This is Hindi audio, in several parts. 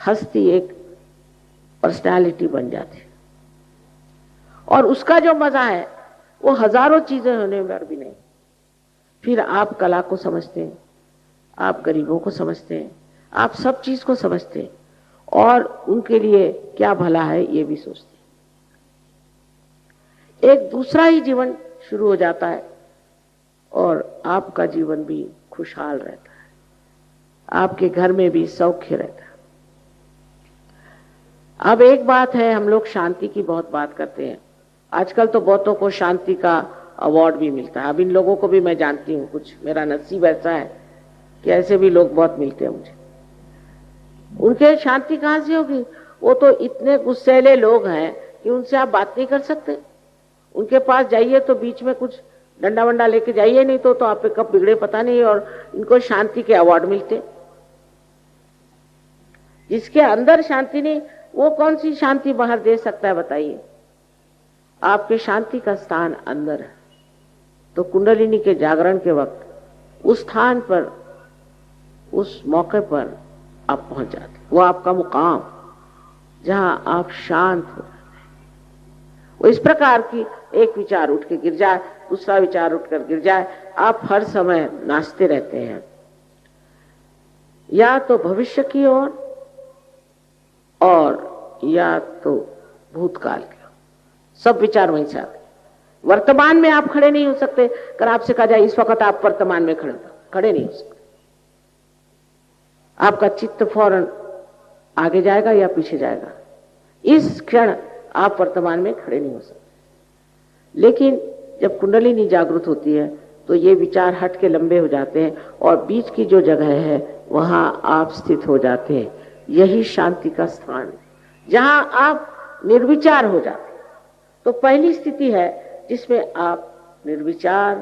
हस्ती एक पर्सनालिटी बन जाती है। और उसका जो मजा है वो हजारों चीजें होने पर भी नहीं। फिर आप कला को समझते हैं, आप गरीबों को समझते हैं, आप सब चीज को समझते हैं और उनके लिए क्या भला है ये भी सोचते हैं। एक दूसरा ही जीवन शुरू हो जाता है और आपका जीवन भी खुशहाल रहता है, आपके घर में भी सौख्य रहता है। अब एक बात है, हम लोग शांति की बहुत बात करते हैं। आजकल तो बहुतों को शांति का अवार्ड भी मिलता है। अब इन लोगों को भी मैं जानती हूँ, कुछ मेरा नसीब ऐसा है कि ऐसे भी लोग बहुत मिलते हैं मुझे। उनके शांति कहां से होगी? वो तो इतने गुस्सैले लोग हैं कि उनसे आप बात नहीं कर सकते। उनके पास जाइए तो बीच में कुछ डंडा वंडा लेके जाइए, नहीं तो आप पे कब बिगड़े पता नहीं। और इनको शांति के अवार्ड मिलते। जिसके अंदर शांति नहीं, वो कौन सी शांति बाहर दे सकता है बताइए? आपके शांति का स्थान अंदर है। तो कुंडलिनी के जागरण के वक्त उस स्थान पर, उस मौके पर आप पहुंच जाते। वो आपका मुकाम जहां आप शांत हो जाते हैं। वो इस प्रकार की एक विचार उठ के गिर जाए, दूसरा विचार उठकर गिर जाए, आप हर समय नाचते रहते हैं, या तो भविष्य की ओर और या तो भूतकाल की। सब विचार वहीं से आते। वर्तमान में आप खड़े नहीं हो सकते। अगर आपसे कहा जाए इस वक्त आप वर्तमान में खड़े नहीं हो सकते। आपका चित्त फौरन आगे जाएगा या पीछे जाएगा। इस क्षण आप वर्तमान में खड़े नहीं हो सकते। लेकिन जब कुंडलिनी जागृत होती है तो ये विचार हट के लंबे हो जाते हैं और बीच की जो जगह है वहां आप स्थित हो जाते हैं। यही शांति का स्थान है, जहां आप निर्विचार हो जाते हैं। तो पहली स्थिति है जिसमें आप निर्विचार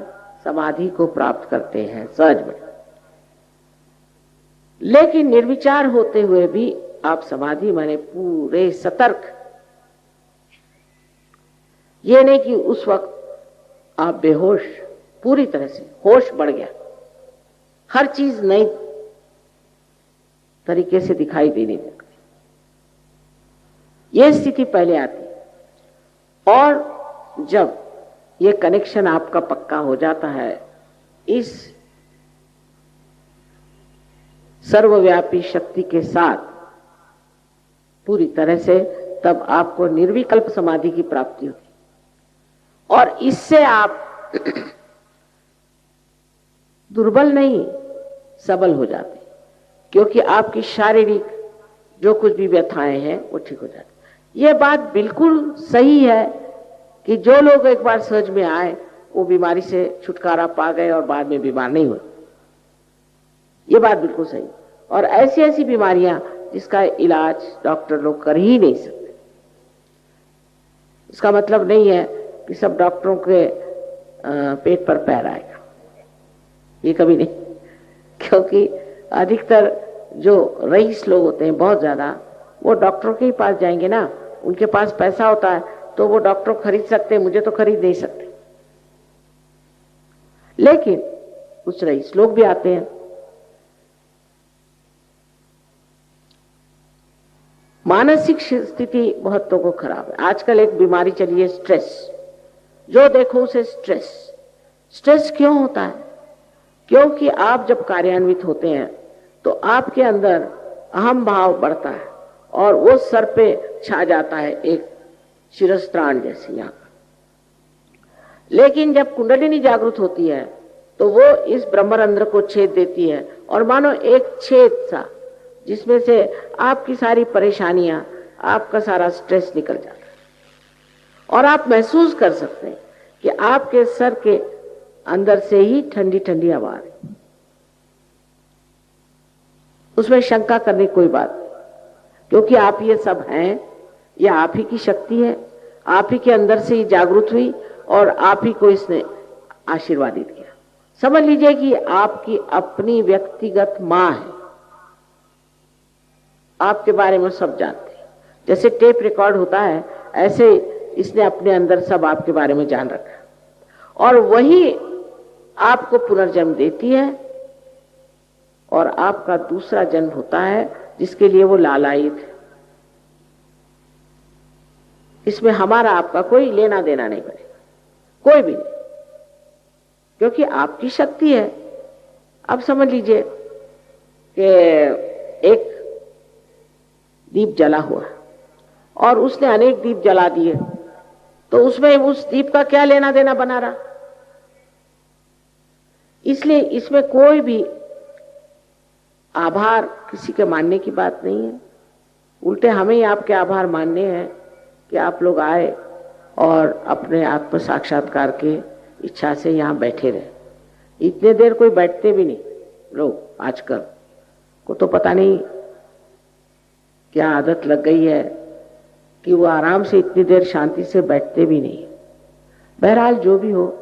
समाधि को प्राप्त करते हैं सहज में। लेकिन निर्विचार होते हुए भी आप समाधि माने पूरे सतर्क। ये नहीं कि उस वक्त आप बेहोश, पूरी तरह से होश बढ़ गया, हर चीज नई तरीके से दिखाई देने लगती। यह स्थिति पहले आती है। और जब ये कनेक्शन आपका पक्का हो जाता है इस सर्वव्यापी शक्ति के साथ पूरी तरह से, तब आपको निर्विकल्प समाधि की प्राप्ति होती है। और इससे आप दुर्बल नहीं, सबल हो जाते, क्योंकि आपकी शारीरिक जो कुछ भी व्यथाएं हैं वो ठीक हो जाती। यह बात बिल्कुल सही है कि जो लोग एक बार सहज में आए वो बीमारी से छुटकारा पा गए और बाद में बीमार नहीं हुए। ये बात बिल्कुल सही। और ऐसी ऐसी बीमारियां जिसका इलाज डॉक्टर लोग कर ही नहीं सकते। इसका मतलब नहीं है कि सब डॉक्टरों के पेट पर पैर आएगा, ये कभी नहीं। क्योंकि अधिकतर जो रईस लोग होते हैं बहुत ज्यादा, वो डॉक्टरों के ही पास जाएंगे ना। उनके पास पैसा होता है तो वो डॉक्टर खरीद सकते हैं, मुझे तो खरीद नहीं सकते। लेकिन कुछ रईस लोग भी आते हैं। मानसिक स्थिति बहुतों को खराब है। आजकल एक बीमारी चली है स्ट्रेस। जो देखो उसे स्ट्रेस। स्ट्रेस क्यों होता है? क्योंकि आप जब कार्यान्वित होते हैं तो आपके अंदर अहम भाव बढ़ता है और वो सर पे छा जाता है एक शिरस्त्राण जैसे यहां। लेकिन जब कुंडलिनी जागृत होती है तो वो इस ब्रह्मरंध्र को छेद देती है और मानो एक छेद सा, जिसमें से आपकी सारी परेशानियां, आपका सारा स्ट्रेस निकल जाता है। और आप महसूस कर सकते हैं कि आपके सर के अंदर से ही ठंडी ठंडी हवा है। उसमें शंका करने की कोई बात नहीं, क्योंकि आप ये सब हैं, ये आप ही की शक्ति है। आप ही के अंदर से ही जागृत हुई और आप ही को इसने आशीर्वादित किया। समझ लीजिए कि आपकी अपनी व्यक्तिगत मां है, आपके बारे में सब जानते हैं। जैसे टेप रिकॉर्ड होता है, ऐसे इसने अपने अंदर सब आपके बारे में जान रखा है। और वही आपको पुनर्जन्म देती है और आपका दूसरा जन्म होता है जिसके लिए वो लालायित है। इसमें हमारा आपका कोई लेना देना नहीं बनेगा, कोई भी नहीं, क्योंकि आपकी शक्ति है। अब समझ लीजिए कि एक दीप जला हुआ और उसने अनेक दीप जला दिए, तो उसमें उस दीप का क्या लेना देना बना रहा। इसलिए इसमें कोई भी आभार किसी के मानने की बात नहीं है। उल्टे हमें ही आपके आभार मानने हैं कि आप लोग आए और अपने आत्म साक्षात्कार के इच्छा से यहाँ बैठे रहे। इतने देर कोई बैठते भी नहीं लोग आजकल को, तो पता नहीं क्या आदत लग गई है कि वो आराम से इतनी देर शांति से बैठते भी नहीं। बहरहाल जो भी हो,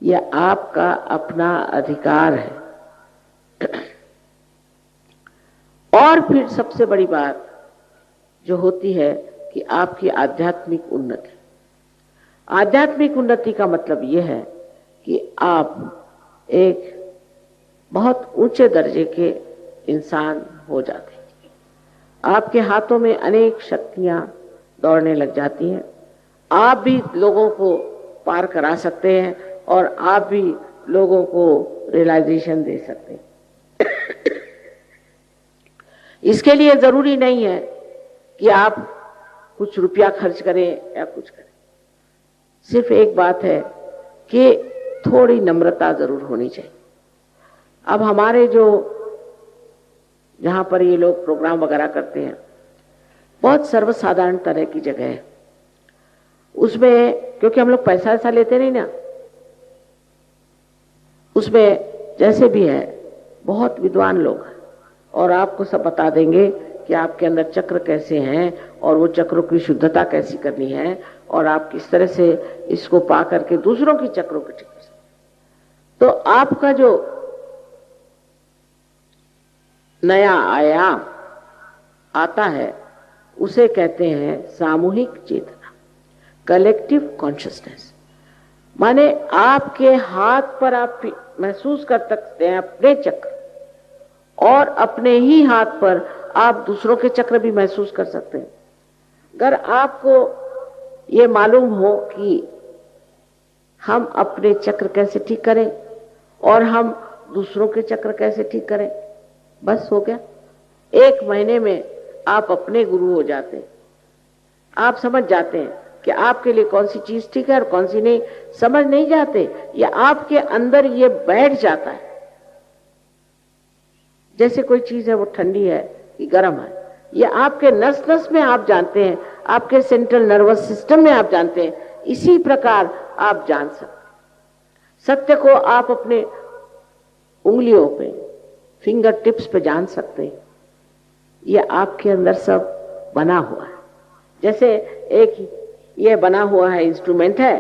यह आपका अपना अधिकार है। और फिर सबसे बड़ी बात जो होती है कि आपकी आध्यात्मिक उन्नति। आध्यात्मिक उन्नति का मतलब यह है कि आप एक बहुत ऊंचे दर्जे के इंसान हो जाते हैं। आपके हाथों में अनेक शक्तियां दौड़ने लग जाती हैं। आप भी लोगों को पार करा सकते हैं और आप भी लोगों को रियलाइजेशन दे सकते हैं। इसके लिए जरूरी नहीं है कि आप कुछ रुपया खर्च करें या कुछ करें। सिर्फ एक बात है कि थोड़ी नम्रता जरूर होनी चाहिए। अब हमारे जो जहां पर ये लोग प्रोग्राम वगैरह करते हैं, बहुत सर्वसाधारण तरह की जगह है। उसमें क्योंकि हम लोग पैसा ऐसा लेते नहीं ना, उसमें जैसे भी है बहुत विद्वान लोग हैं और आपको सब बता देंगे कि आपके अंदर चक्र कैसे हैं और वो चक्रों की शुद्धता कैसी करनी है और आप किस तरह से इसको पा करके दूसरों की चक्रों को ठीक कर सकते। तो आपका जो नया आयाम आता है उसे कहते हैं सामूहिक चेतना, कलेक्टिव कॉन्शियसनेस। माने आपके हाथ पर आप महसूस कर सकते हैं अपने चक्र, और अपने ही हाथ पर आप दूसरों के चक्र भी महसूस कर सकते हैं। अगर आपको ये मालूम हो कि हम अपने चक्र कैसे ठीक करें और हम दूसरों के चक्र कैसे ठीक करें, बस हो गया। 1 महीने में आप अपने गुरु हो जाते हैं। आप समझ जाते हैं कि आपके लिए कौन सी चीज ठीक है और कौन सी नहीं। समझ नहीं जाते, या आपके अंदर ये बैठ जाता है। जैसे कोई चीज है वो ठंडी है कि गर्म है, ये आपके नस नस में आप जानते हैं, आपके सेंट्रल नर्वस सिस्टम में आप जानते हैं। इसी प्रकार आप जान सकते हैं। सत्य को आप अपने उंगलियों पे, फिंगर टिप्स पे जान सकते हैं। ये आपके अंदर सब बना हुआ है। जैसे एक ये बना हुआ है इंस्ट्रूमेंट है,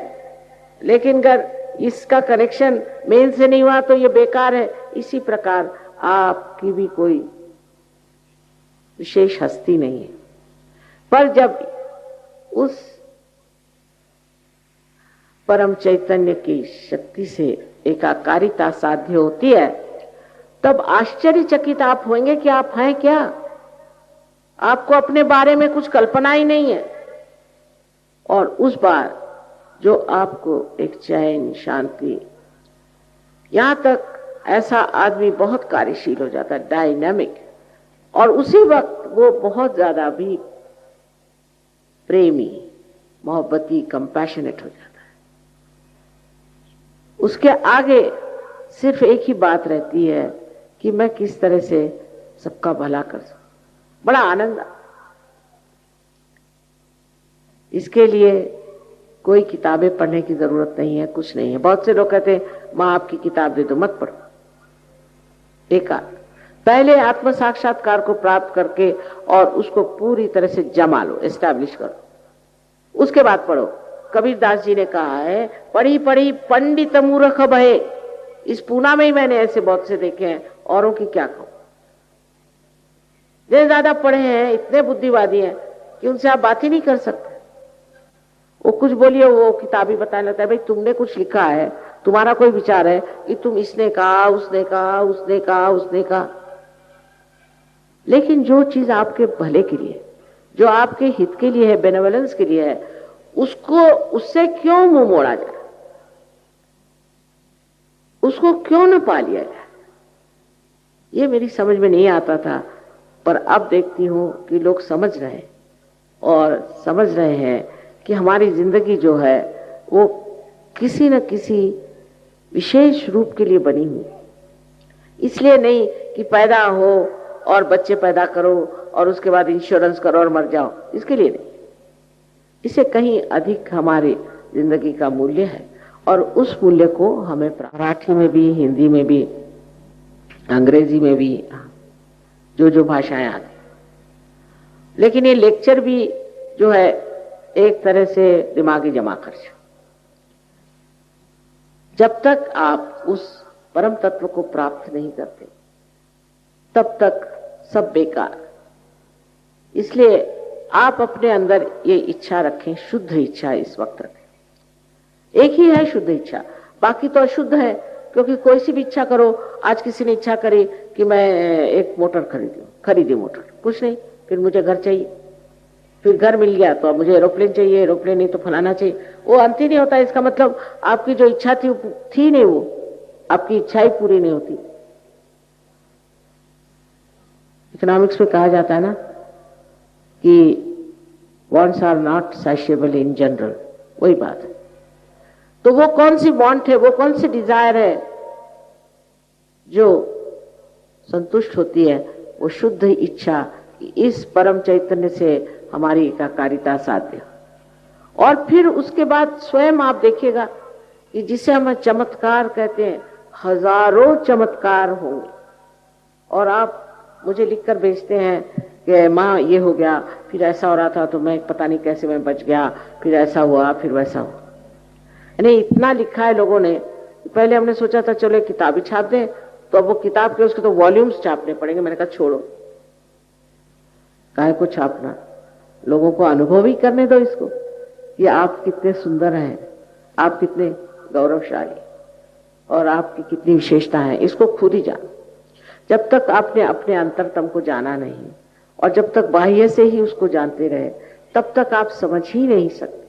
लेकिन अगर इसका कनेक्शन मेन से नहीं हुआ तो ये बेकार है। इसी प्रकार आपकी भी कोई विशेष हस्ती नहीं है, पर जब उस परम चैतन्य की शक्ति से एकाकारिता साध्य होती है, तब आश्चर्यचकित आप होंगे कि आप हैं क्या। आपको अपने बारे में कुछ कल्पना ही नहीं है, और उस बार जो आपको एक चैन, शांति, यहां तक ऐसा आदमी बहुत कार्यशील हो जाता है, डायनामिक, और उसी वक्त वो बहुत ज्यादा भी प्रेमी, मोहब्बती, कंपैशनेट हो जाता है। उसके आगे सिर्फ एक ही बात रहती है कि मैं किस तरह से सबका भला कर सकूं। बड़ा आनंद। इसके लिए कोई किताबें पढ़ने की जरूरत नहीं है, कुछ नहीं है। बहुत से लोग कहते हैं मां आपकी किताब दे दो, मत पढ़ो, बेकार। पहले आत्म साक्षात्कार को प्राप्त करके और उसको पूरी तरह से जमा लो, एस्टैब्लिश करो, उसके बाद पढ़ो। कबीरदास जी ने कहा है, पढ़ी पढ़ी पंडित मूर्ख भये। इस पूना में ही मैंने ऐसे बहुत से देखे हैं, औरों की क्या कहूं। जो ज्यादा पढ़े हैं, इतने बुद्धिवादी हैं कि उनसे आप बात ही नहीं कर सकते। वो कुछ बोलिए, वो किताबी बताने लगता है, भाई तुमने कुछ लिखा है, तुम्हारा कोई विचार है कि तुम इसने कहा, उसने कहा, उसने कहा, उसने कहा। लेकिन जो चीज आपके भले के लिए, जो आपके हित के लिए है, बेनेवलेंस के लिए है, उसको, उससे क्यों मुंह मोड़ा जाए, उसको क्यों न पा लिया जाए? ये मेरी समझ में नहीं आता था, पर अब देखती हूं कि लोग समझ रहे हैं और समझ रहे हैं कि हमारी जिंदगी जो है वो किसी न किसी विशेष रूप के लिए बनी हुई। इसलिए नहीं कि पैदा हो और बच्चे पैदा करो और उसके बाद इंश्योरेंस करो और मर जाओ, इसके लिए नहीं। इससे कहीं अधिक हमारी जिंदगी का मूल्य है और उस मूल्य को हमें मराठी में भी, हिंदी में भी, अंग्रेजी में भी, जो भाषाएं आती, लेकिन ये लेक्चर भी जो है एक तरह से दिमागी जमा खर्च। जब तक आप उस परम तत्व को प्राप्त नहीं करते तब तक सब बेकार। इसलिए आप अपने अंदर ये इच्छा रखें, शुद्ध इच्छा इस वक्त रखें। एक ही है शुद्ध इच्छा, बाकी तो अशुद्ध है, क्योंकि कोई सी भी इच्छा करो। आज किसी ने इच्छा करी कि मैं एक मोटर खरीदी मोटर, कुछ नहीं, फिर मुझे घर चाहिए, फिर घर मिल गया तो अब मुझे एरोप्लेन चाहिए, एरोप्लेन नहीं तो फलाना चाहिए। वो अंत ही नहीं होता। इसका मतलब आपकी जो इच्छा थी नहीं, वो आपकी इच्छा ही पूरी नहीं होती। इकोनॉमिक्स में कहा जाता है ना कि wants are not satiable in general, वही बात है। तो वो कौन सी वांट है, वो कौन सी डिजायर है जो संतुष्ट होती है? वो शुद्ध इच्छा, इस परम चैतन्य से हमारी एकाकारिता साध्य। और फिर उसके बाद स्वयं आप देखिएगा कि जिसे हम चमत्कार कहते हैं, हजारों चमत्कार होंगे। और आप मुझे लिखकर भेजते हैं कि माँ ये हो गया, फिर ऐसा हो रहा था तो मैं पता नहीं कैसे मैं बच गया, फिर ऐसा हुआ, फिर वैसा हुआ। यानी इतना लिखा है लोगों ने। पहले हमने सोचा था चलो एक किताब ही छाप दें, तो अब वो किताब के उसके तो वॉल्यूम्स छापने पड़ेंगे। मैंने कहा छोड़ो, काहे को छापना, लोगों को अनुभव ही करने दो इसको कि आप कितने सुंदर हैं, आप कितने गौरवशाली और आपकी कितनी विशेषता है, इसको खुद ही जानो। जब तक आपने अपने अंतरतम को जाना नहीं और जब तक बाह्य से ही उसको जानते रहे, तब तक आप समझ ही नहीं सकते।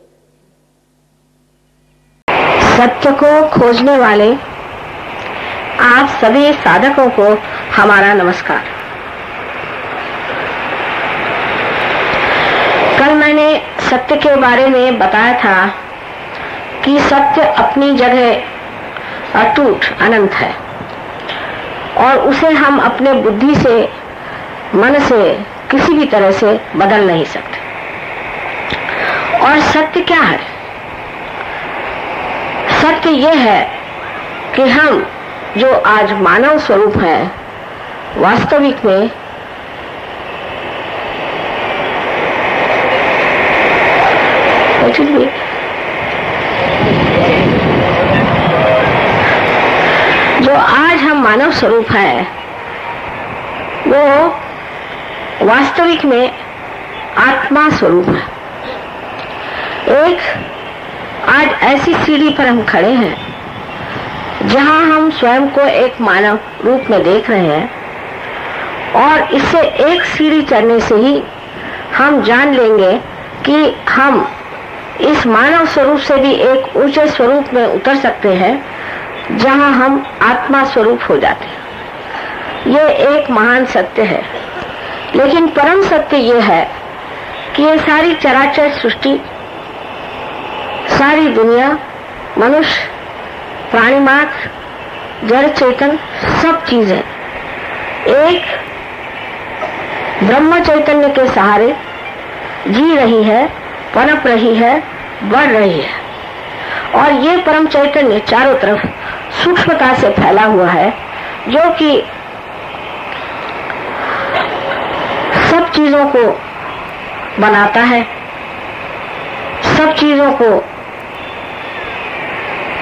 सत्य को खोजने वाले आप सभी साधकों को हमारा नमस्कार। कल मैंने सत्य के बारे में बताया था कि सत्य अपनी जगह अटूट अनंत है और उसे हम अपने बुद्धि से, मन से किसी भी तरह से बदल नहीं सकते। और सत्य क्या है? सत्य ये है कि हम जो आज मानव स्वरूप है, वास्तविक में जो आज हम मानव स्वरूप है, वो वास्तविक में आत्मा स्वरूप है। एक आज ऐसी सीढ़ी पर हम खड़े हैं जहां हम स्वयं को एक मानव रूप में देख रहे हैं और इससे एक सीढ़ी चढ़ने से ही हम जान लेंगे कि हम इस मानव स्वरूप से भी एक ऊंचे स्वरूप में उतर सकते हैं जहां हम आत्मा स्वरूप हो जाते हैं। ये एक महान सत्य है। लेकिन परम सत्य ये है कि ये सारी चराचर सृष्टि, सारी दुनिया, मनुष्य, प्राणी मात्र, जड़ चेतन, सब चीजें एक ब्रह्म चैतन्य के सहारे जी रही है, पनप रही है, बढ़ रही है। और ये परम चैतन्य चारों तरफ सूक्ष्मता से फैला हुआ है, जो कि सब चीजों को बनाता है, सब चीजों को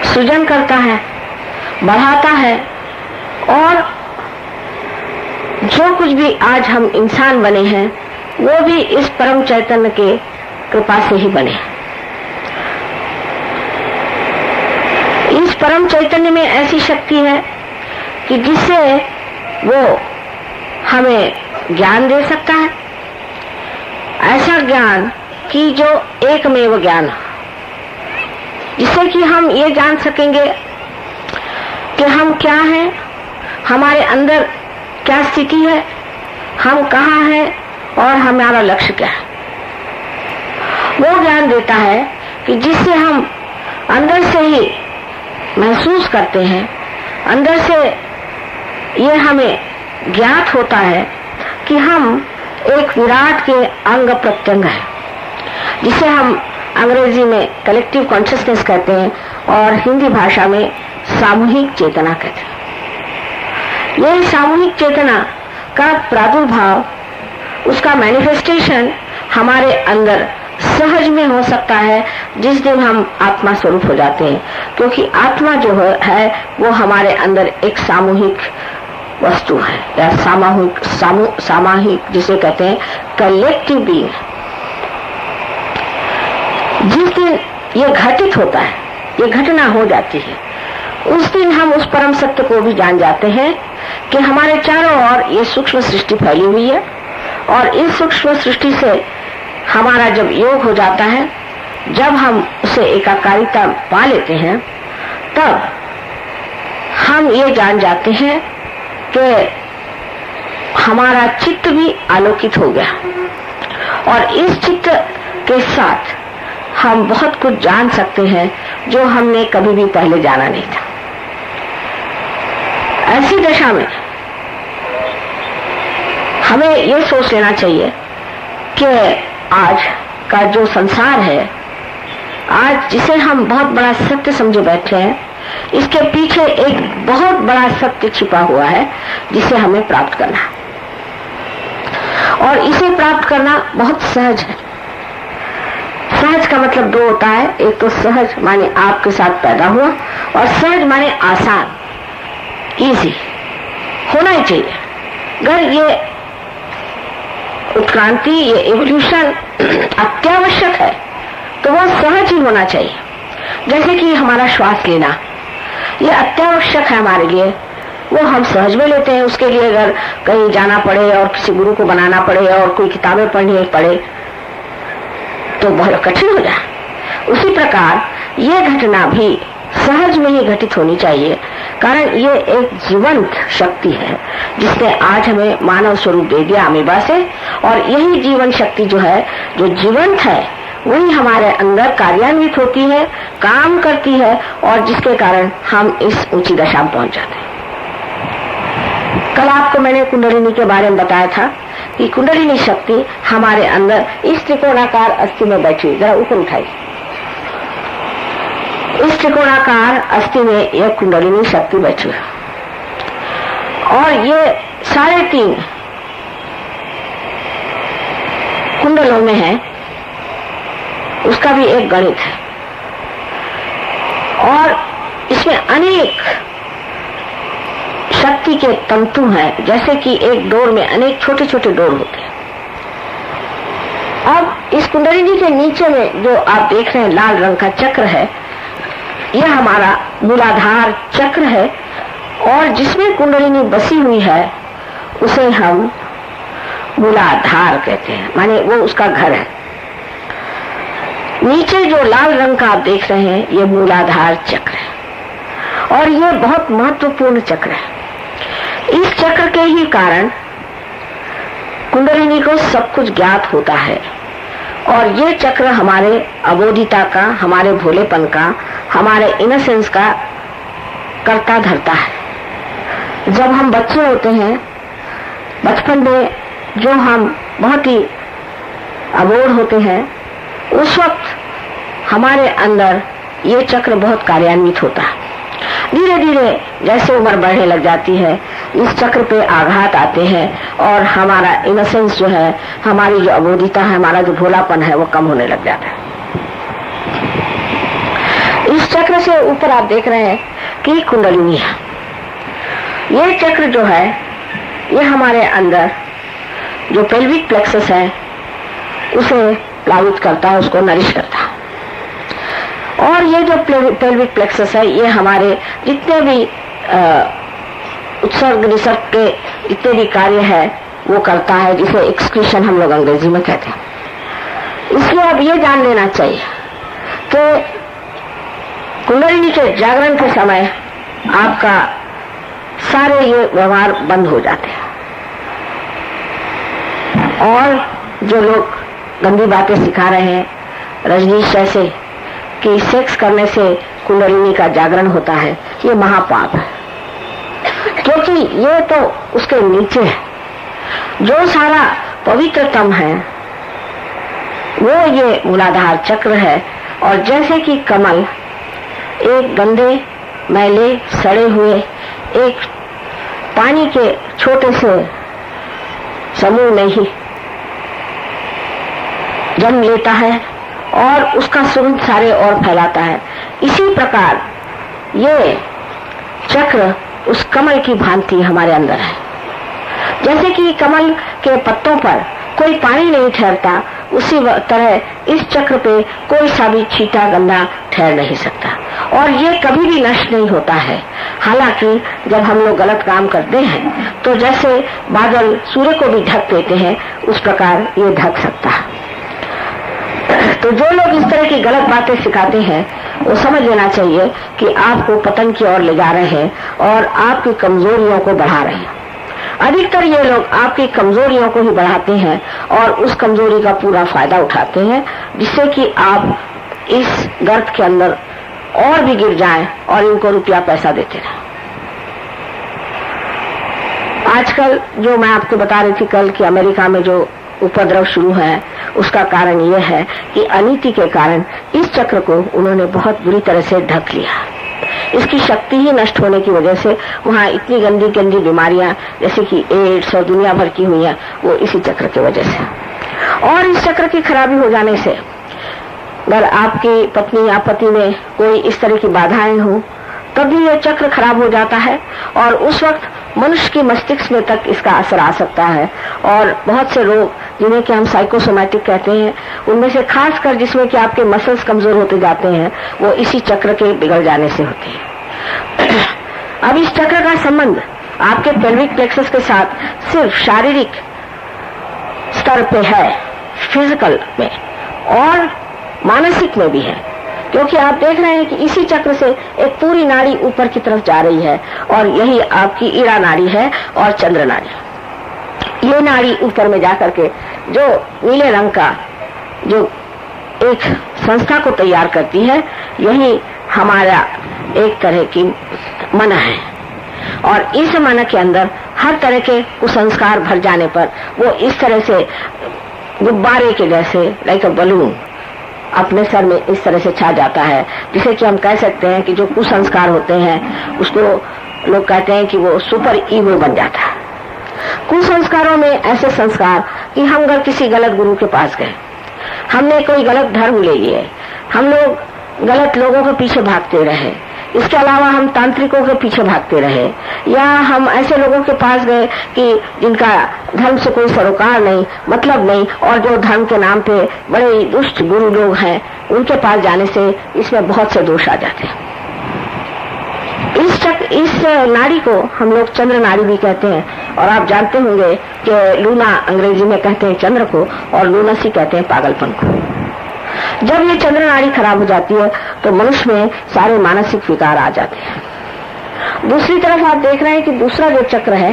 सृजन करता है, बढ़ाता है। और जो कुछ भी आज हम इंसान बने हैं, वो भी इस परम चैतन्य के कृपा से ही बने। इस परम चैतन्य में ऐसी शक्ति है कि जिससे वो हमें ज्ञान दे सकता है, ऐसा ज्ञान कि जो एकमेव ज्ञान, जिससे कि हम ये जान सकेंगे कि हम क्या हैं, हमारे अंदर क्या स्थिति है, हम कहाँ हैं और हमारा लक्ष्य क्या है। वो ज्ञान देता है कि जिससे हम अंदर से ही महसूस करते हैं, अंदर से ये हमें ज्ञात होता है कि हम एक विराट के अंग प्रत्यंग है, जिसे हम अंग्रेजी में कलेक्टिव कॉन्शियसनेस कहते हैं और हिंदी भाषा में सामूहिक चेतना कहते हैं। यह सामूहिक चेतना का प्रादुर्भाव, उसका मैनिफेस्टेशन हमारे अंदर सहज में हो सकता है जिस दिन हम आत्मा स्वरूप हो जाते हैं, क्योंकि आत्मा जो है वो हमारे अंदर एक सामूहिक वस्तु है या सामाहिक जिसे कहते हैं कलेक्टिव बीइंग। जिस दिन ये घटित होता है, ये घटना हो जाती है, उस दिन हम उस परम सत्य को भी जान जाते हैं कि हमारे चारों ओर ये सूक्ष्म सृष्टि फैली हुई है और इस सूक्ष्म सृष्टि से हमारा जब योग हो जाता है, जब हम उसे एकाकारिता पा लेते हैं, तब हम ये जान जाते हैं कि हमारा चित्त भी आलोकित हो गया और इस चित्त के साथ हम बहुत कुछ जान सकते हैं जो हमने कभी भी पहले जाना नहीं था। ऐसी दशा में हमें यह सोच लेना चाहिए कि आज का जो संसार है, आज जिसे हम बहुत बड़ा सत्य समझे बैठे हैं, इसके पीछे एक बहुत बड़ा सत्य छिपा हुआ है जिसे हमें प्राप्त करना है और इसे प्राप्त करना बहुत सहज है। सहज का मतलब दो होता है, एक तो सहज माने आपके साथ पैदा हुआ और सहज माने आसान, इजी होना ही चाहिए। अगर ये उत्क्रांति, ये एवोल्यूशन अत्यावश्यक है तो वह सहज ही होना चाहिए। जैसे कि हमारा श्वास लेना, ये अत्यावश्यक है हमारे लिए, वो हम सहज में लेते हैं। उसके लिए अगर कहीं जाना पड़े और किसी गुरु को बनाना पड़े और कोई किताबें पढ़नी पड़े तो बहुत कठिन हो जाए। उसी प्रकार ये घटना भी सहज में ही घटित होनी चाहिए, कारण ये एक जीवंत शक्ति है जिसने आज हमें मानव स्वरूप दे दिया अमीबा से, और यही जीवन शक्ति जो है, जो जीवंत है, वही हमारे अंदर कार्यान्वित होती है, काम करती है और जिसके कारण हम इस ऊंची दशा में पहुंच जाते हैं। कल आपको मैंने कुंडलिनी के बारे में बताया था कि कुंडलिनी शक्ति हमारे अंदर इस त्रिकोणाकार अस्थि में बैठी, जरा ऊपर उठाई, इस त्रिकोणाकार अस्थि में यह कुंडलिनी शक्ति बैठी है और ये 3.5 कुंडलों में है, उसका भी एक गणित है और इसमें अनेक शक्ति के तंतु हैं, जैसे कि एक डोर में अनेक छोटे छोटे डोर होते हैं। अब इस कुंडलिनी के नीचे में जो आप देख रहे हैं लाल रंग का चक्र है, यह हमारा मूलाधार चक्र है और जिसमें कुंडलिनी बसी हुई है उसे हम मूलाधार कहते हैं, माने वो उसका घर है। नीचे जो लाल रंग का आप देख रहे हैं ये मूलाधार चक्र है और ये बहुत महत्वपूर्ण चक्र है। इस चक्र के ही कारण कुंडलिनी को सब कुछ ज्ञात होता है और ये चक्र हमारे अबोधिता का, हमारे भोलेपन का, हमारे इनोसेंस का करता धरता है। जब हम बच्चे होते हैं, बचपन में जो हम बहुत ही अबोध होते हैं, उस वक्त हमारे अंदर ये चक्र बहुत कार्यान्वित होता है। धीरे धीरे जैसे उम्र बढ़ने लग जाती है, इस चक्र पे आघात आते हैं और हमारा इनोसेंस जो है, हमारी जो अबोधिता है, हमारा जो भोलापन है, वो कम होने लग जाता है। इस चक्र से ऊपर आप देख रहे हैं कि कुंडलिनी है। ये चक्र जो है, ये हमारे अंदर जो पेल्विक प्लेक्सस है उसे प्लावित करता है, उसको नरिश करता है। और ये जो पेल्विक प्लेक्सस है, ये हमारे जितने भी उत्सर्ग निसर्ग के जितने भी कार्य है, वो करता है, जिसे एक्सक्रीशन हम लोग अंग्रेजी में कहते हैं। इसलिए अब ये जान लेना चाहिए कि कुंडलिनी के जागरण के समय आपका सारे ये व्यवहार बंद हो जाते हैं, और जो लोग गंदी बातें सिखा रहे हैं रजनीश जैसे कि सेक्स करने से कुंडलिनी का जागरण होता है, ये महापाप है, क्योंकि ये तो उसके नीचे है। जो सारा पवित्रतम है वो ये मूलाधार चक्र है, और जैसे कि कमल एक गंदे मैले सड़े हुए एक पानी के छोटे से समूह में ही जन्म लेता है और उसका सुगंध सारे और फैलाता है, इसी प्रकार ये चक्र उस कमल की भांति हमारे अंदर है। जैसे कि कमल के पत्तों पर कोई पानी नहीं ठहरता, उसी तरह इस चक्र पे कोई सा भी छींटा गंदा ठहर नहीं सकता, और ये कभी भी नष्ट नहीं होता है। हालांकि जब हम लोग गलत काम करते हैं तो जैसे बादल सूर्य को भी ढक देते हैं, उस प्रकार ये ढक सकता है। तो जो लोग इस तरह की गलत बातें सिखाते हैं वो समझ लेना चाहिए कि आपको पतन की ओर ले जा रहे हैं और आपकी कमजोरियों को बढ़ा रहे हैं। अधिकतर ये लोग आपकी कमजोरियों को ही बढ़ाते हैं और उस कमजोरी का पूरा फायदा उठाते हैं, जिससे कि आप इस गर्त के अंदर और भी गिर जाएं और इनको रुपया पैसा देते रहें। आजकल जो मैं आपको बता रही थी कल कि अमेरिका में जो उपद्रव शुरू है, उसका कारण यह है कि अनीति के कारण इस चक्र को उन्होंने बहुत बुरी तरह से ढक लिया। इसकी शक्ति ही नष्ट होने की वजह से वहाँ इतनी गंदी गंदी बीमारियां जैसे कि एड्स और दुनिया भर की हुई हैं, वो इसी चक्र की वजह से। और इस चक्र की खराबी हो जाने से अगर आपकी पत्नी या पति में कोई इस तरह की बाधाएं हो, तभी यह चक्र खराब हो जाता है और उस वक्त मनुष्य की मस्तिष्क में तक इसका असर आ सकता है। और बहुत से रोग जिन्हें कि हम साइकोसोमैटिक कहते हैं, उनमें से खासकर जिसमें कि आपके मसल्स कमजोर होते जाते हैं, वो इसी चक्र के बिगड़ जाने से होते हैं। अब इस चक्र का संबंध आपके पेल्विक प्लेक्सस के साथ सिर्फ शारीरिक स्तर पे है, फिजिकल में, और मानसिक में भी है, क्योंकि आप देख रहे हैं कि इसी चक्र से एक पूरी नाड़ी ऊपर की तरफ जा रही है, और यही आपकी ईड़ा नाड़ी है और चंद्र नाड़ी। ये नाड़ी ऊपर में जाकर के जो नीले रंग का जो एक संस्था को तैयार करती है, यही हमारा एक तरह की मन है, और इस मन के अंदर हर तरह के कुसंस्कार भर जाने पर वो इस तरह से गुब्बारे के जैसे लाइक अ बलून अपने सर में इस तरह से छा जाता है, जिसे कि हम कह सकते हैं कि जो कुसंस्कार होते हैं उसको लोग कहते हैं कि वो सुपर ईगो बन जाता है। कुसंस्कारों में ऐसे संस्कार कि हम अगर किसी गलत गुरु के पास गए, हमने कोई गलत धर्म ले लिए, हम लोग गलत लोगों के पीछे भागते रहे, इसके अलावा हम तांत्रिकों के पीछे भागते रहे, या हम ऐसे लोगों के पास गए कि जिनका धर्म से कोई सरोकार नहीं, मतलब नहीं, और जो धर्म के नाम पे बड़े दुष्ट गुरु लोग हैं, उनके पास जाने से इसमें बहुत से दोष आ जाते हैं। इस नाड़ी को हम लोग चंद्र नाड़ी भी कहते हैं, और आप जानते होंगे कि लूना अंग्रेजी में कहते हैं चंद्र को, और लूनसी कहते हैं पागलपन को। जब ये चंद्र नाड़ी खराब हो जाती है तो मनुष्य में सारे मानसिक विकार आ जाते हैं। दूसरी तरफ आप देख रहे हैं कि दूसरा जो चक्र है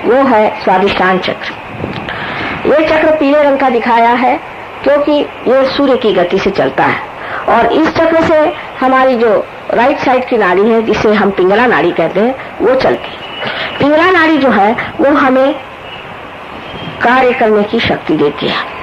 वो है स्वादिष्ठान चक्र। ये चक्र पीले रंग का दिखाया है क्योंकि ये सूर्य की गति से चलता है, और इस चक्र से हमारी जो राइट साइड की नाड़ी है, जिसे हम पिंगला नाड़ी कहते हैं, वो चलती है। पिंगला नाड़ी जो है वो हमें कार्य करने की शक्ति देती है।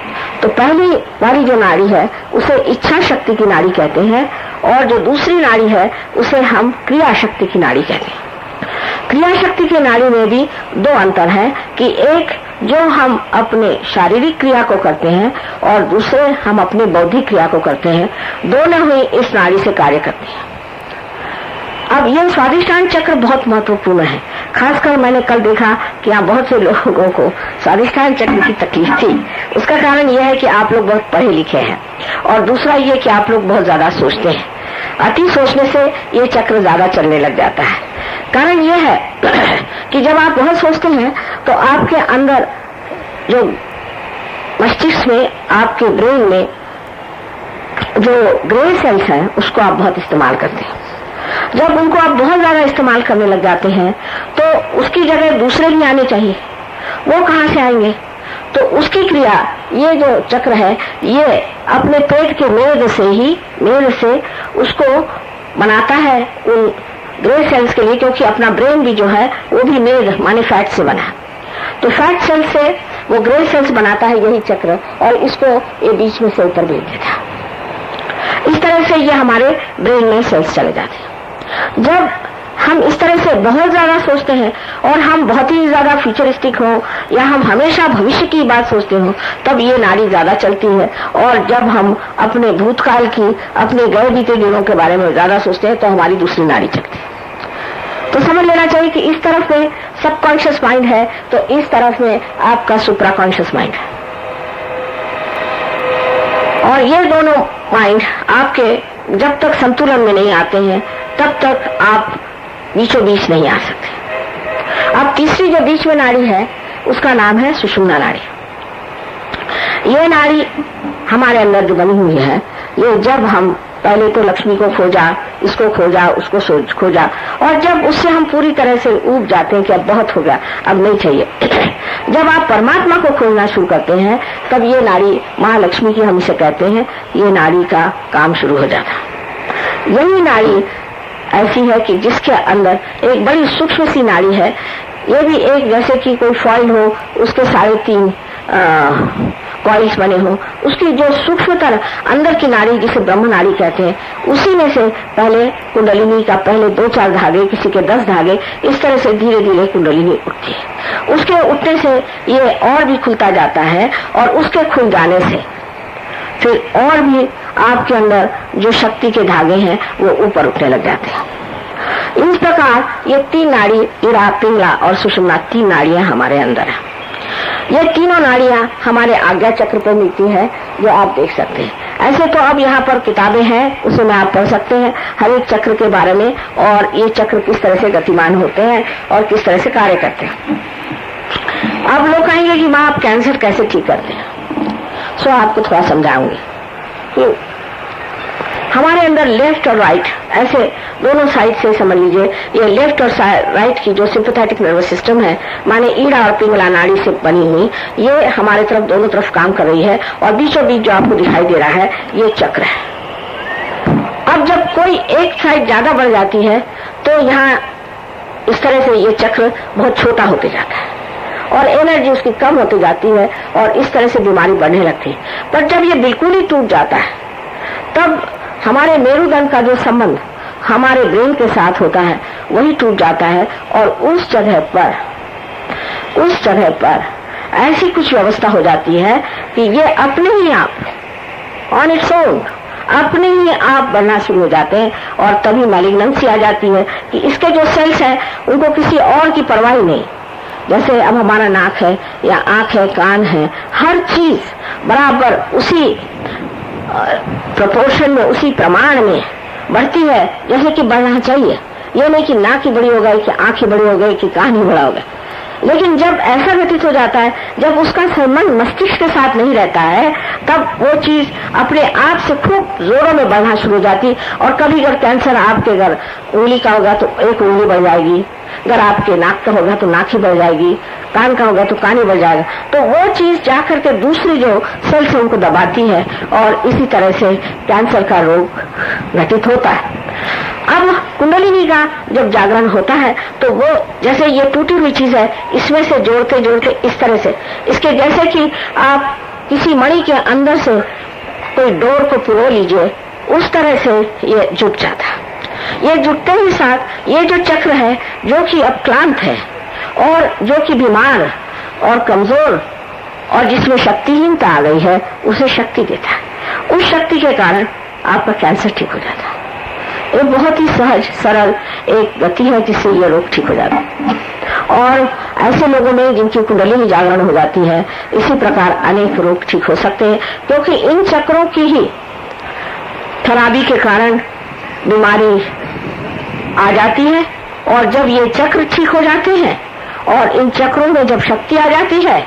तो पहली वाली जो नाड़ी है उसे इच्छा शक्ति की नाड़ी कहते हैं, और जो दूसरी नाड़ी है उसे हम क्रिया शक्ति की नाड़ी कहते हैं। क्रिया शक्ति की नाड़ी में भी दो अंतर है कि एक जो हम अपने शारीरिक क्रिया को करते हैं और दूसरे हम अपनी बौद्धिक क्रिया को करते हैं, दोनों ही इस नाड़ी से कार्य करते हैं। अब यह स्वादिष्ठान चक्र बहुत महत्वपूर्ण है। खासकर मैंने कल देखा कि यहाँ बहुत से लोगों को स्वादिष्ठान चक्र की तकलीफ थी। उसका कारण यह है कि आप लोग बहुत पढ़े लिखे हैं, और दूसरा ये कि आप लोग बहुत ज्यादा सोचते हैं। अति सोचने से ये चक्र ज्यादा चलने लग जाता है। कारण यह है कि जब आप बहुत सोचते हैं तो आपके अंदर जो मस्तिष्क में, आपके ब्रेन में जो ग्रे सेल्स हैं उसको आप बहुत इस्तेमाल करते हैं। जब उनको आप बहुत ज्यादा इस्तेमाल करने लग जाते हैं तो उसकी जगह दूसरे भी आने चाहिए, वो कहाँ से आएंगे? तो उसकी क्रिया, ये जो चक्र है ये अपने पेट के मेद से उसको बनाता है उन ग्रे सेल्स के लिए, क्योंकि अपना ब्रेन भी जो है वो भी मेद माने फैट से बना है। तो फैट सेल से वो ग्रे सेल्स बनाता है यही चक्र, और इसको ये बीच में से ऊपर भेज देता है। इस तरह से ये हमारे ब्रेन में सेल्स चले जाते हैं। जब हम इस तरह से बहुत ज्यादा सोचते हैं और हम बहुत ही ज्यादा फ्यूचरिस्टिक हो या हम हमेशा भविष्य की बात सोचते हो, तब ये नाड़ी ज्यादा चलती है। और जब हम अपने भूतकाल की, अपने गए बीते दिनों के बारे में ज्यादा सोचते हैं तो हमारी दूसरी नाड़ी चलती है। तो समझ लेना चाहिए कि इस तरफ में सबकॉन्शियस माइंड है तो इस तरफ में आपका सुप्रा कॉन्शियस माइंड है, और ये दोनों माइंड आपके जब तक संतुलन में नहीं आते हैं तब तक आप बीचों बीच नहीं आ सकते। अब तीसरी जो बीच में नाड़ी है उसका नाम है सुषुम्ना नाड़ी। ये नाड़ी हमारे अंदर जो बनी हुई है, ये जब हम पहले तो लक्ष्मी को खोजा, इसको खोजा, उसको खोजा, और जब उससे हम पूरी तरह से ऊब जाते हैं कि अब बहुत हो गया, अब नहीं चाहिए, जब आप परमात्मा को खोजना शुरू करते हैं तब ये नाड़ी, महालक्ष्मी की हम इसे कहते हैं, ये नाड़ी का काम शुरू हो जाता। यही नाड़ी ऐसी है कि जिसके अंदर एक बड़ी सूक्ष्म सी नाड़ी है, ये भी एक जैसे कि कोई फॉइल हो, उसके 3.5 कॉइल्स बने हो, उसकी जो सूक्ष्मतर अंदर की नाड़ी जिसे ब्रह्म नाड़ी कहते हैं, उसी में से पहले कुंडलिनी का पहले 2-4 धागे, किसी के 10 धागे, इस तरह से धीरे धीरे कुंडलिनी उठती है। उसके उठने से ये और भी खुलता जाता है, और उसके खुल जाने से फिर और भी आपके अंदर जो शक्ति के धागे हैं वो ऊपर उठने लग जाते हैं। इस प्रकार ये 3 नाड़ी, इड़ा, पिंगला और सुषुम्ना, 3 नाड़ियां हमारे अंदर है। ये तीनों नाड़ियां हमारे आज्ञा चक्र पर मिलती है, जो आप देख सकते हैं। ऐसे तो अब यहाँ पर किताबें हैं, उसमें आप पढ़ सकते हैं हर एक चक्र के बारे में, और ये चक्र किस तरह से गतिमान होते हैं और किस तरह से कार्य करते हैं। अब लोग कहेंगे कि माँ आप कैंसर कैसे ठीक करते हैं, सो आपको थोड़ा समझाऊंगी कि हमारे अंदर लेफ्ट और राइट, ऐसे दोनों साइड से समझ लीजिए, ये लेफ्ट और राइट की जो सिंपैथेटिक नर्वस सिस्टम है, माने ईड़ा और पिंगला नाड़ी से बनी हुई, ये हमारे तरफ दोनों तरफ काम कर रही है, और बीचों बीच जो आपको दिखाई दे रहा है ये चक्र है। अब जब कोई एक साइड ज्यादा बढ़ जाती है तो यहाँ इस तरह से ये चक्र बहुत छोटा होते जाता है और एनर्जी उसकी कम होती जाती है, और इस तरह से बीमारी बढ़ने लगती है। पर जब ये बिल्कुल ही टूट जाता है तब हमारे मेरुदंड का जो संबंध हमारे ब्रेन के साथ होता है वही टूट जाता है, और उस जगह पर ऐसी कुछ व्यवस्था हो जाती है कि ये अपने ही आप ऑन इट्स ओन अपने ही आप बढ़ना शुरू हो जाते हैं, और तभी मैलिग्नेंसी आ जाती है कि इसके जो सेल्स हैं उनको किसी और की परवाह नहीं। जैसे अब हमारा नाक है या आंख है, कान है, हर चीज बराबर उसी प्रोपोर्शन में, उसी प्रमाण में बढ़ती है जैसे कि बढ़ना चाहिए। ये नहीं कि नाक ही बड़ी हो गई, कि आंख ही बड़ी हो गई, कि कान ही बड़ा हो गया। लेकिन जब ऐसा व्यतीत हो जाता है, जब उसका संबंध मस्तिष्क के साथ नहीं रहता है, तब वो चीज अपने आप से खूब जोरों में बढ़ना शुरू हो जाती। और कभी अगर कैंसर आपके अगर उंगली का होगा तो एक उंगली बढ़ जाएगी, अगर आपके नाक का होगा तो नाक ही बढ़ जाएगी, कान का होगा तो कान ही बढ़ जाएगा। तो वो चीज जाकर के दूसरी जो सेल्स उनको दबाती है, और इसी तरह से कैंसर का रोग घटित होता है। अब कुंडलिनी का जब जागरण होता है तो वो जैसे ये टूटी हुई चीज है, इसमें से जोड़ते जोड़ते इस तरह से, इसके जैसे कि आप किसी मणि के अंदर से कोई डोर को पिरो लीजिए, उस तरह से ये जुट जाता है। ये जुटते ही साथ ये जो चक्र है जो कि अब क्लांत है और जो कि बीमार और कमजोर और जिसमें शक्तिहीनता आ गई है, उसे शक्ति देता है। उस शक्ति के कारण आपका कैंसर ठीक हो जाता है। ये बहुत ही सहज सरल एक गति है जिससे ये रोग ठीक हो जाता है। और ऐसे लोगों में जिनकी कुंडलिनी जागरण हो जाती है, इसी प्रकार अनेक रोग ठीक हो सकते हैं, क्योंकि इन चक्रों की ही खराबी के कारण बीमारी आ जाती है। और जब ये चक्र ठीक हो जाते हैं और इन चक्रों में जब शक्ति आ जाती है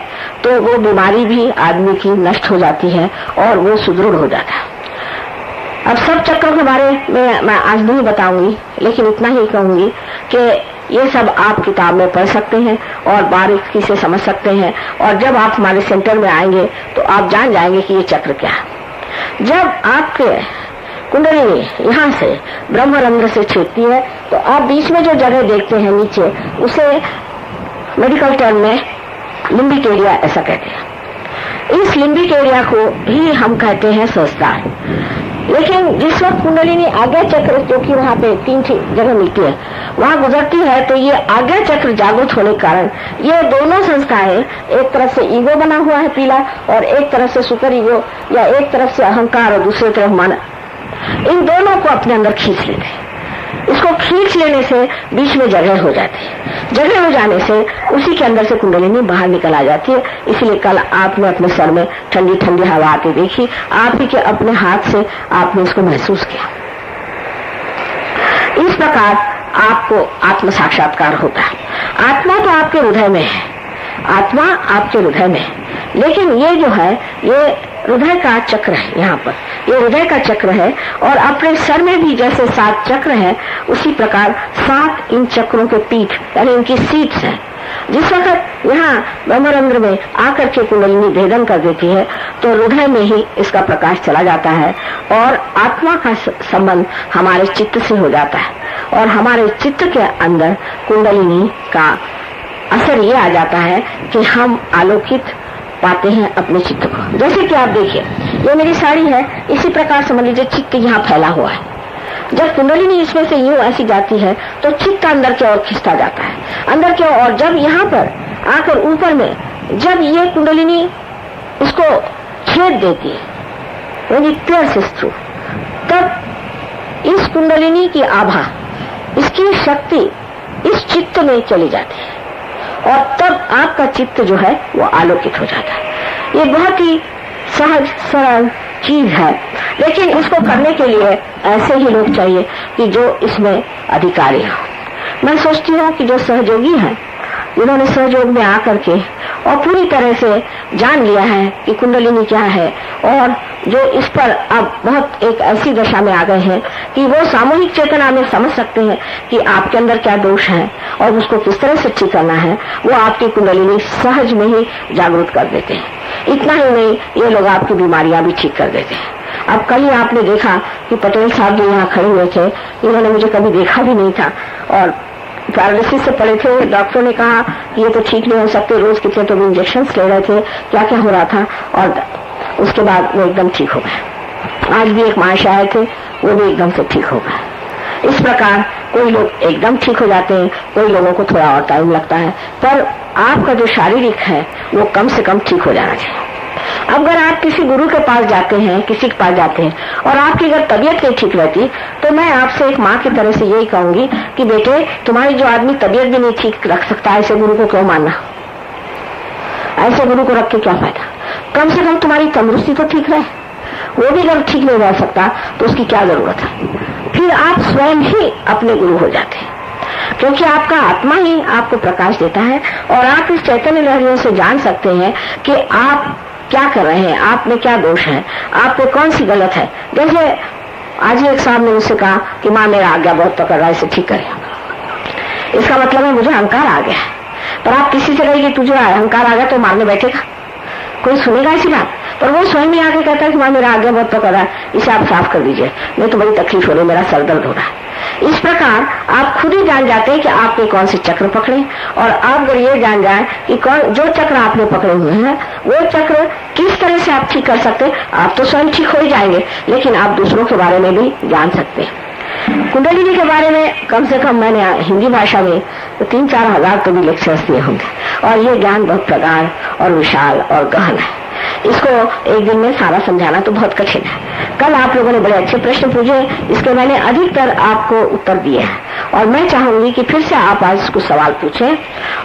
तो वो बीमारी भी आदमी की नष्ट हो जाती है और वो सुदृढ़ हो जाता है। अब सब चक्रों के बारे में मैं आज नहीं बताऊंगी, लेकिन इतना ही कहूंगी कि ये सब आप किताब में पढ़ सकते हैं और बारीकी से समझ सकते हैं, और जब आप हमारे सेंटर में आएंगे तो आप जान जाएंगे कि ये चक्र क्या है। जब आपके कुंडली यहाँ से ब्रह्मरंध्र से छेदती है तो आप बीच में जो जगह देखते हैं नीचे, उसे मेडिकल टर्म में लिम्बिक एरिया ऐसा कहते हैं। इस लिम्बिक एरिया को ही हम कहते हैं सहस्त्रार। लेकिन जिस वक्त कुंडलिनी आज्ञा चक्र, जो कि वहाँ पे 3 जगह मिलती है, वहाँ गुजरती है, तो ये आज्ञा चक्र जागृत होने के कारण ये दोनों संस्थाएं, एक तरफ से ईगो बना हुआ है पीला, और एक तरफ से सुपर ईगो, या एक तरफ से अहंकार और दूसरी तरफ मन, इन दोनों को अपने अंदर खींच लेते हैं। इसको खींच लेने से बीच में जगह हो जाती है। जगह हो जाने से उसी के अंदर से कुंडलिनी बाहर निकल आ जाती है। इसलिए कल आपने अपने सर में ठंडी ठंडी हवा आती देखी, आप ही के अपने हाथ से आपने इसको महसूस किया। इस प्रकार आपको आत्म साक्षात्कार होता है। आत्मा तो आपके हृदय में है, आत्मा आपके हृदय में है, लेकिन ये जो है ये हृदय का चक्र है। यहाँ पर ये हृदय का चक्र है, और अपने सर में भी जैसे 7 चक्र है, उसी प्रकार 7 इन चक्रों के पीठ यानी इनकी सीट्स हैं। जिस वक्त यहाँ ब्रह्मरंध्र में आकर के कुंडलिनी भेदन कर देती है तो हृदय में ही इसका प्रकाश चला जाता है, और आत्मा का संबंध हमारे चित्त से हो जाता है, और हमारे चित्त के अंदर कुंडलिनी का असर ये आ जाता है कि हम आलोकित पाते हैं अपने चित्त को। जैसे कि आप देखिए, ये मेरी साड़ी है, इसी प्रकार समझ लीजिए चित्त यहाँ फैला हुआ है। जब कुंडलिनी इसमें से यूं ऐसी जाती है तो चित्त अंदर की ओर खिंचता जाता है, अंदर की ओर, और जब यहाँ पर आकर ऊपर में जब ये कुंडलिनी इसको छेद देती है, तब इस कुंडलिनी की आभा, इसकी शक्ति इस चित्त में चली जाती है, और तब आपका चित्त जो है वो आलोकित हो जाता है। ये बहुत ही सहज सरल चीज है, लेकिन इसको करने के लिए ऐसे ही लोग चाहिए कि जो इसमें अधिकारी हो। मैं सोचती हूँ कि जो सहयोगी हैं, जिन्होंने सहयोग में आकर के और पूरी तरह से जान लिया है कि कुंडलिनी क्या है, और जो इस पर अब बहुत एक ऐसी दशा में आ गए हैं कि वो सामूहिक चेतना में समझ सकते हैं कि आपके अंदर क्या दोष है और उसको किस तरह से ठीक करना है, वो आपकी कुंडलिनी सहज में ही जागृत कर देते हैं। इतना ही नहीं, ये लोग आपकी बीमारियां भी ठीक कर देते हैं। अब कल ही आपने देखा कि पटेल साहब जो यहाँ खड़े हुए थे, इन्होंने मुझे कभी देखा भी नहीं था, और पैरालिसिस से पड़े थे। डॉक्टर ने कहा कि ये तो ठीक नहीं हो सकते, रोज कितने तो इंजेक्शन ले रहे थे, क्या क्या हो रहा था, और उसके बाद वो एकदम ठीक हो गए। आज भी एक माशा आए थे, वो भी एकदम से ठीक हो गए। इस प्रकार कोई लोग एकदम ठीक हो जाते हैं, कोई लोगों को थोड़ा और टाइम लगता है, पर आपका जो शारीरिक है वो कम से कम ठीक हो जाना चाहिए। अगर आप किसी गुरु के पास जाते हैं, किसी के पास जाते हैं, और आपकी अगर तबीयत नहीं ठीक रहती, तो मैं आपसे एक माँ की तरह से यही कहूंगी कि बेटे, तुम्हारी जो आदमी तबीयत भी नहीं ठीक रख सकता, ऐसे गुरु को क्यों मानना? ऐसे गुरु को रख के क्या फायदा? कम से कम तुम्हारी तंदुरुस्ती तो ठीक रहे। वो भी अगर ठीक नहीं रह सकता तो उसकी क्या जरूरत है? फिर आप स्वयं ही अपने गुरु हो जाते हैं, क्योंकि आपका आत्मा ही आपको प्रकाश देता है, और आप इस चैतन्य लहरियों से जान सकते हैं कि आप क्या कर रहे हैं, आप में क्या दोष है, आप में कौन सी गलत है। जैसे आज ही एक साहब ने मुझसे कहा कि माँ मेरा आज्ञा बहुत पकड़ रहा है, इसे ठीक करें। इसका मतलब है मुझे अहंकार आ गया है। पर आप किसी से कहेंगे तुझे अहंकार आ गया तो मारने बैठेगा, कोई सुनेगा ऐसी बात? पर वो स्वयं ही आके कहता है कि माँ मेरा आज्ञा बहुत पकड़ रहा है, इसे आप साफ कर दीजिए, नहीं तो बड़ी तकलीफ हो रही है, मेरा सर दर्द हो रहा है। इस प्रकार आप खुद ही जान जाते हैं कि आपने कौन से चक्र पकड़े, और आप अगर ये जान जाए कि कौन जो चक्र आपने पकड़े हुए हैं वो चक्र किस तरह से आप ठीक कर सकते हैं, आप तो स्वयं ठीक हो ही जाएंगे, लेकिन आप दूसरों के बारे में भी जान सकते हैं। कुंडलिनी के बारे में कम से कम मैंने हिंदी भाषा में 3-4 हजार तो भी लेक्चर्स दिए होंगे, और ये ज्ञान बहुत प्रगाढ़ और विशाल और गहन है। इसको एक दिन में सारा समझाना तो बहुत कठिन है। कल आप लोगों ने बड़े अच्छे प्रश्न पूछे, इसके मैंने अधिकतर आपको उत्तर दिए हैं, और मैं चाहूंगी कि फिर से आप आज कुछ सवाल पूछें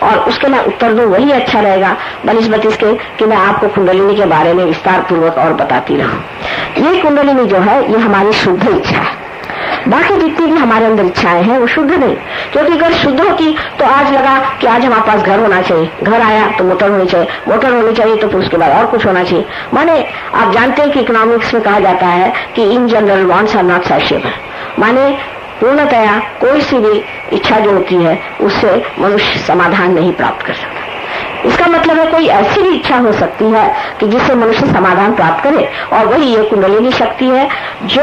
और उसके मैं उत्तर दूं, वही अच्छा रहेगा बनिस्बत इसके कि मैं आपको कुंडलिनी के बारे में विस्तार पूर्वक और बताती रहूं। ये कुंडलिनी जो है ये हमारी शुद्ध इच्छा है। बाकी जितनी भी हमारे अंदर इच्छाएं हैं वो शुद्ध नहीं, क्योंकि अगर शुद्ध होती तो आज लगा कि आज हमारे पास घर होना चाहिए, घर आया तो मोटर होनी चाहिए, मोटर होनी चाहिए तो फिर उसके बाद और कुछ होना चाहिए। माने आप जानते हैं कि इकोनॉमिक्स में कहा जाता है कि in general wants are not satisfied, माने पूर्णतया कोई सी भी इच्छा जो होती है उससे मनुष्य समाधान नहीं प्राप्त कर सकता। इसका मतलब है कोई ऐसी भी इच्छा हो सकती है कि जिससे मनुष्य समाधान प्राप्त करे, और वही ये कुंडलिनी शक्ति है जो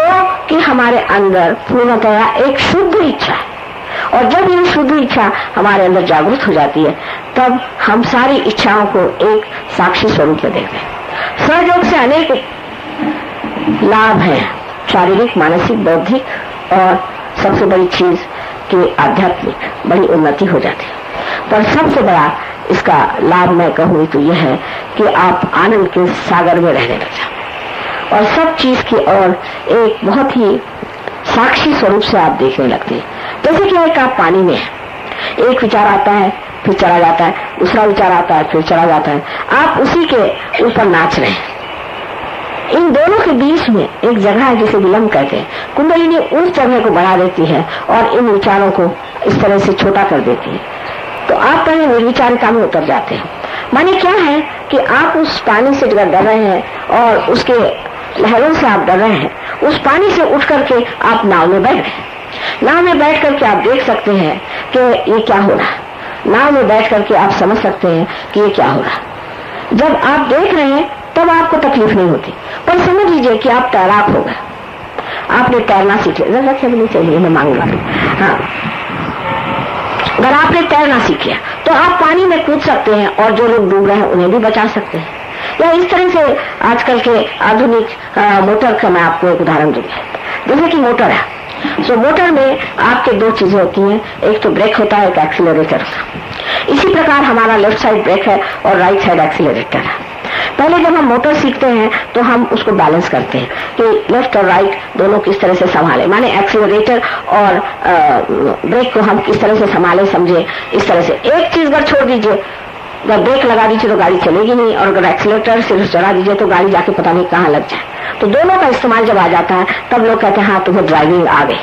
कि हमारे अंदर पूर्णतया एक शुद्ध इच्छा है। और जब ये शुद्ध इच्छा हमारे अंदर जागृत हो जाती है तब हम सारी इच्छाओं को एक साक्षी स्वरूप में देखते हैं। सहयोग से अनेक लाभ हैं, शारीरिक, मानसिक, बौद्धिक और सबसे बड़ी चीज कि आध्यात्मिक बड़ी उन्नति हो जाती है। पर सबसे बड़ा इसका लाभ मैं कहूँ तो यह है कि आप आनंद के सागर में रहने लग जाओ और सब चीज की और एक बहुत ही साक्षी स्वरूप से आप देखने लगते हैं। जैसे कि एक आप पानी में है, एक विचार आता है फिर चला जाता है, दूसरा विचार आता है फिर चला जाता है, आप उसी के ऊपर नाच रहे हैं। इन दोनों के बीच में एक जगह है जिसे विलंब कहते हैं। कुंडलिनी उस जगह को बढ़ा देती है और इन विचारों को इस तरह से छोटा कर देती है। तो आप पहले निर्विचारिता में उतर जाते हैं। माने क्या है कि आप उस पानी से डर रहे हैं और उसके लहरों से आप डर रहे हैं, उस पानी से उठ करके आप नाव में बैठ गए। नाव में बैठ करके आप देख सकते हैं कि ये क्या हो रहा है। नाव में बैठ करके आप समझ सकते हैं कि ये क्या हो रहा है। जब आप देख रहे हैं तब आपको तकलीफ नहीं होती, पर समझ लीजिए कि आप तैराक हो गए, आपने तैरना सीख लिया। जरा नहीं चाहिए, मैं मांगूंगा। हाँ, अगर आपने तैरना सीख लिया तो आप पानी में कूद सकते हैं और जो लोग डूब रहे हैं उन्हें भी बचा सकते हैं। या इस तरह से आजकल के आधुनिक मोटर का मैं आपको एक उदाहरण दूंगा। जैसे कि मोटर है, सो मोटर में आपके दो चीजें होती हैं, एक तो ब्रेक होता है, एक एक्सीलरेटर होता है। इसी प्रकार हमारा लेफ्ट साइड ब्रेक है और राइट साइड एक्सीलरेटर है। पहले जब हम मोटर सीखते हैं तो हम उसको बैलेंस करते हैं कि लेफ्ट और राइट दोनों किस तरह से संभाले, माने एक्सीलरेटर और ब्रेक को हम किस तरह से संभाले, समझे। इस तरह से एक चीज अगर छोड़ दीजिए, अगर ब्रेक लगा दीजिए तो गाड़ी चलेगी नहीं, और अगर एक्सीलरेटर सिर्फ चला दीजिए तो गाड़ी जाके पता नहीं कहाँ लग जाए। तो दोनों का इस्तेमाल जब आ जाता है तब लोग कहते हैं हाँ तुम्हें ड्राइविंग आ गई।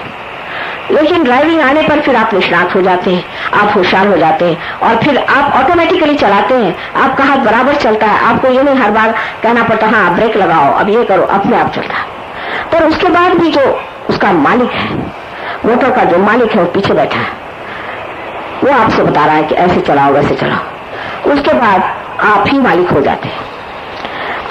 लेकिन ड्राइविंग आने पर फिर आप निष्णात हो जाते हैं, आप होशियार हो जाते हैं और फिर आप ऑटोमेटिकली चलाते हैं, आपका हाथ बराबर चलता है। आपको ये नहीं हर बार कहना पड़ता हाँ ब्रेक लगाओ, अब ये करो, अपने आप चलता है। पर उसके बाद भी जो उसका मालिक है, मोटर का जो मालिक है वो पीछे बैठा है, वो आपसे बता रहा है कि ऐसे चलाओ वैसे चलाओ। उसके बाद आप ही मालिक हो जाते हैं।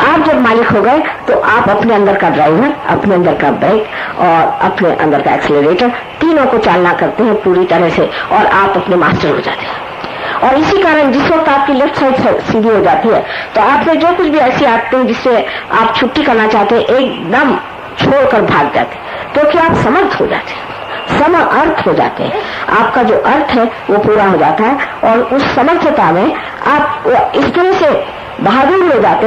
आप जब मालिक हो गए तो आप अपने अंदर का ड्राइवर, अपने अंदर का ब्रेक और अपने अंदर का एक्सीलरेटर तीनों को चालना करते हैं पूरी तरह से, और आप अपने मास्टर हो जाते हैं। और इसी कारण जिस वक्त आपकी लेफ्ट साइड सीधी हो जाती है तो आपने जो कुछ भी ऐसी आदतें हैं जिससे आप छुट्टी करना चाहते हैं एकदम छोड़कर भाग जाते हैं, क्योंकि आप समर्थ हो जाते हैं, सम अर्थ हो जाते हैं। आपका जो अर्थ है वो पूरा हो जाता है और उस समर्थता में आप इस तरह से बहादुर हो जाते हैं